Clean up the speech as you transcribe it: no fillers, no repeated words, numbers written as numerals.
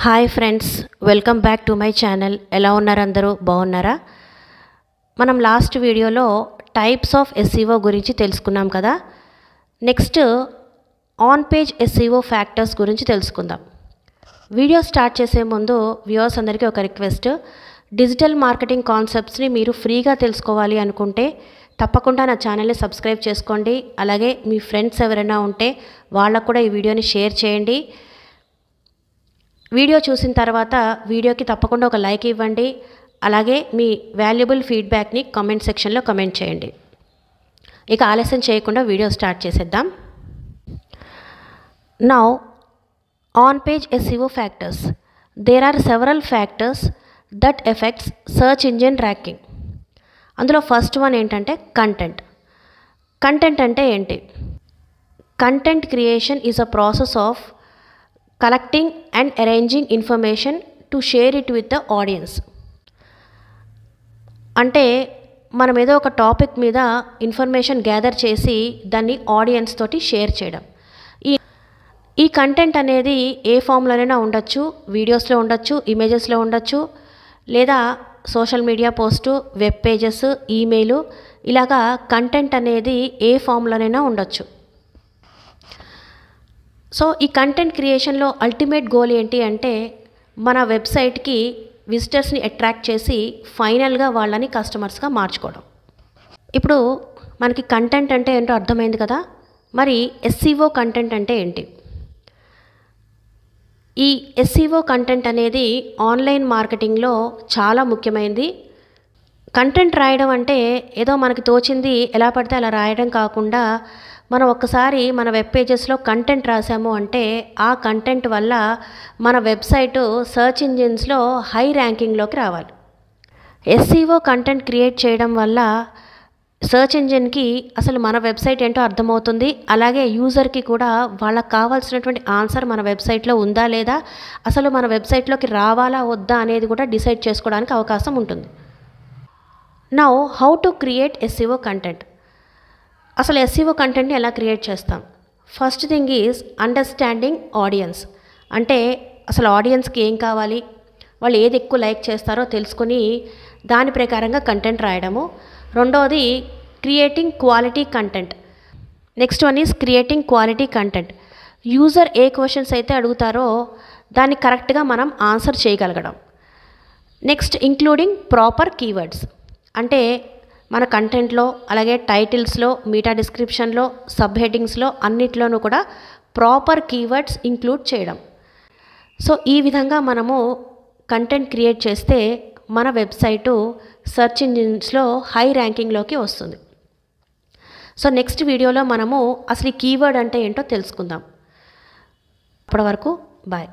Hi friends, welcome back to my channel. ఎలా ఉన్నారు అందరూ? బాగున్నారా? మనం లాస్ట్ వీడియోలో టైప్స్ ఆఫ్ ఎస్ఈఓ గురించి తెలుసుకున్నాం కదా. Next on page SEO factors గురించి తెలుసుకుందాం. వీడియో స్టార్ట్ చేసే ముందు వ్యూవర్స్ అందరికీ ఒక రిక్వెస్ట్. డిజిటల్ మార్కెటింగ్ కాన్సెప్ట్స్ని మీరు ఫ్రీగా తెలుసుకోవాలి అనుకుంటే తప్పకుండా నా ఛానల్ని సబ్స్క్రైబ్ చేసుకోండి. అలాగే మీ ఫ్రెండ్స్ ఎవరైనా ఉంటే వాళ్ళకు కూడా ఈ వీడియోని షేర్ చేయండి. వీడియో చూసిన తర్వాత వీడియోకి తప్పకుండా ఒక లైక్ ఇవ్వండి. అలాగే మీ వాల్యుబుల్ ఫీడ్బ్యాక్ని కామెంట్ సెక్షన్లో కామెంట్ చేయండి. ఇక ఆలస్యం చేయకుండా వీడియో స్టార్ట్ చేసేద్దాం. Now on page SEO factors. There are several factors that effects search engine ranking. అందులో ఫస్ట్ వన్ ఏంటంటే కంటెంట్. కంటెంట్ అంటే ఏంటి? Content creation is a process of collecting and arranging information to share it with the audience. అంటే మనం ఏదో ఒక topic మీద information gather చేసి దాన్ని ఆడియన్స్ తోటి షేర్ చేయడం. ఈ కంటెంట్ అనేది ఏ ఫామ్లోనైనా ఉండొచ్చు. వీడియోస్లో ఉండొచ్చు, ఇమేజెస్లో ఉండొచ్చు, లేదా social media post, web pages, email, ఇలాగా కంటెంట్ అనేది ఏ ఫామ్లోనైనా ఉండొచ్చు. సో ఈ కంటెంట్ క్రియేషన్లో అల్టిమేట్ గోల్ ఏంటి అంటే మన వెబ్సైట్కి విజిటర్స్ని అట్రాక్ట్ చేసి ఫైనల్గా వాళ్ళని కస్టమర్స్గా మార్చుకోవడం. ఇప్పుడు మనకి కంటెంట్ అంటే ఏంటో అర్థమైంది కదా. మరి ఎస్ఈఓ కంటెంట్ అంటే ఏంటి? ఈ ఎస్ఈఓ కంటెంట్ అనేది ఆన్లైన్ మార్కెటింగ్లో చాలా ముఖ్యమైనది. కంటెంట్ రాయడం అంటే ఏదో మనకి తోచింది ఎలా పడితే అలా రాయడం కాకుండా, మనం ఒక్కసారి మన వెబ్ పేజెస్లో కంటెంట్ రాసాము అంటే ఆ కంటెంట్ వల్ల మన వెబ్సైటు సర్చ్ ఇంజిన్స్లో హై ర్యాంకింగ్లోకి రావాలి. ఎస్ఈఓ కంటెంట్ క్రియేట్ చేయడం వల్ల సర్చ్ ఇంజిన్కి అసలు మన వెబ్సైట్ ఏంటో అర్థమవుతుంది. అలాగే యూజర్కి కూడా వాళ్ళకి కావాల్సినటువంటి ఆన్సర్ మన వెబ్సైట్లో ఉందా లేదా, అసలు మన వెబ్సైట్లోకి రావాలా వద్దా అనేది కూడా డిసైడ్ చేసుకోవడానికి అవకాశం ఉంటుంది. Now how to create SEO content. అసలు ఎస్ఈఓ కంటెంట్ని ఎలా క్రియేట్ చేస్తాం? First thing is understanding audience. అంటే అసలు ఆడియన్స్కి ఏం కావాలి, వాళ్ళు ఏది ఎక్కువ లైక్ చేస్తారో తెలుసుకొని దాని ప్రకారంగా కంటెంట్ రాయడము. రెండవది creating quality content. Next one is creating quality content. User ఏ క్వశ్చన్స్ అయితే అడుగుతారో దాన్ని కరెక్ట్గా మనం ఆన్సర్ చేయగలగడం. Next including proper keywords. అంటే మన కంటెంట్లో, అలాగే టైటిల్స్లో, మీటా డిస్క్రిప్షన్లో, సబ్ హెడ్డింగ్స్లో అన్నిట్లోనూ కూడా ప్రాపర్ కీవర్డ్స్ ఇంక్లూడ్ చేయడం. సో ఈ విధంగా మనము కంటెంట్ క్రియేట్ చేస్తే మన వెబ్సైటు సెర్చ్ ఇంజిన్స్లో హై ర్యాంకింగ్లోకి వస్తుంది. సో నెక్స్ట్ వీడియోలో మనము అసలు ఈ కీవర్డ్ అంటే ఏంటో తెలుసుకుందాం. అప్పటి వరకు బాయ్.